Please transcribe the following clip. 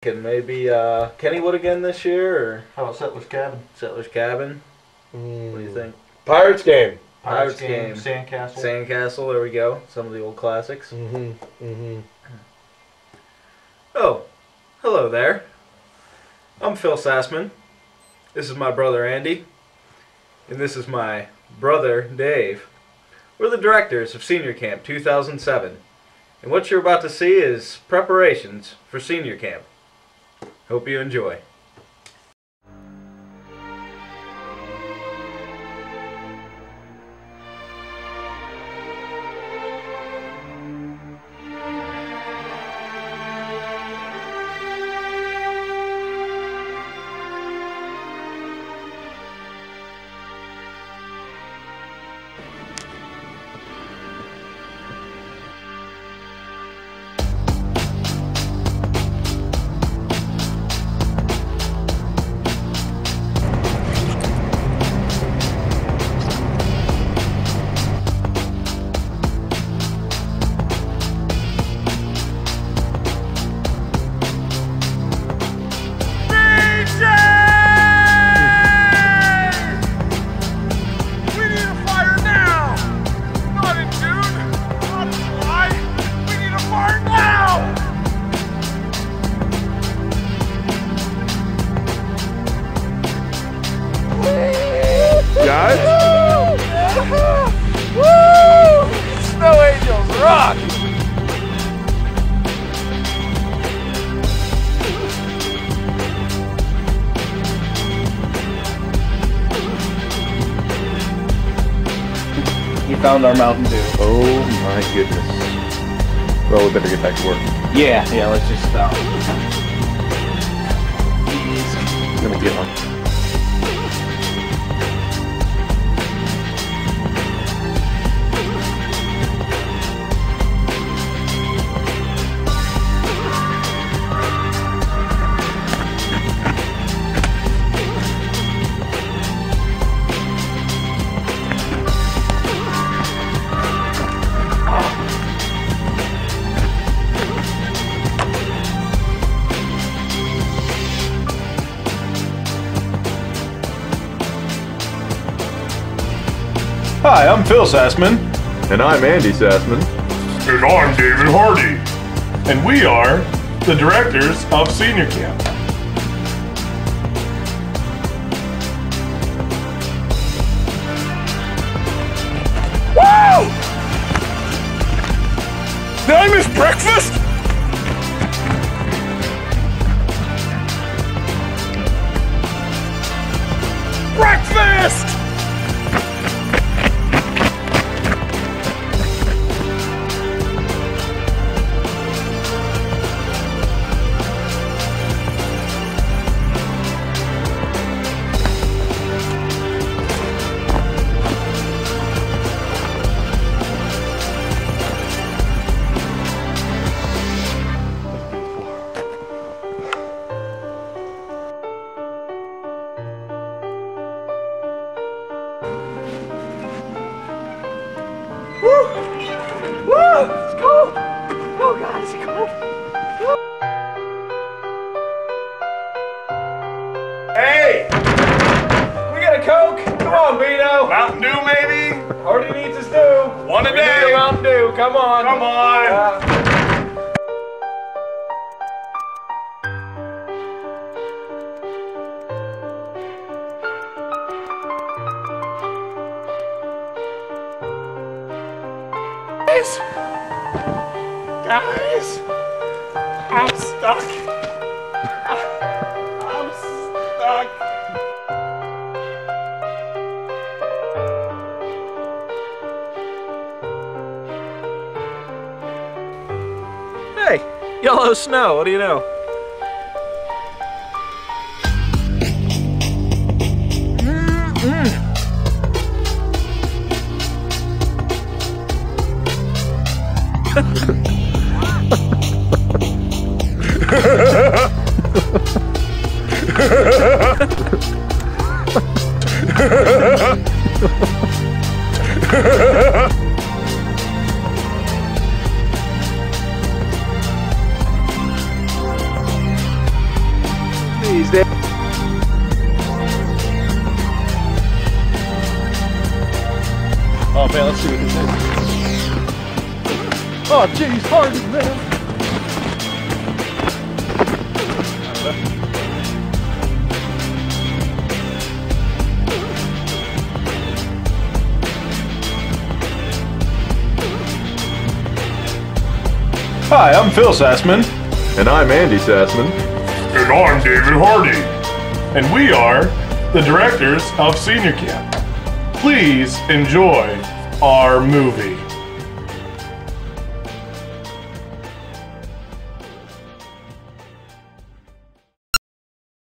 And maybe Kennywood again this year, or how about Settlers Cabin? Settlers Cabin. What do you think? Pirates Game. Pirates Game. Sandcastle. Sandcastle. There we go. Some of the old classics. Mm-hmm. Oh, hello there. I'm Phil Sassman. This is my brother Andy, and this is my brother Dave. We're the directors of Senior Camp 2007, and what you're about to see is preparations for Senior Camp. Hope you enjoy. Guys? Woo! Snow Angels rock! We found our Mountain Dew. Oh my goodness. Well, we better get back to work. Yeah, let's just stop. Let me get one. Hi, I'm Phil Sassman. And I'm Andy Sassman. And I'm David Hardy. And we are the directors of Senior Camp. Woo! Did I miss breakfast? Breakfast! It's cold! Oh God, it's cold! Hey! We got a Coke? Come on, Beto! Mountain Dew, maybe? Hardy needs his stew. One a We need day. a Mountain Dew. Come on. Come on. Guys, I'm stuck. I'm stuck. Hey, yellow snow. What do you know? these days. Oh man, let's see what this is. Oh jeez, Hardy, man. Hi, I'm Phil Sassman. And I'm Andy Sassman. And I'm David Hardy. And we are the directors of Senior Camp. Please enjoy our movie.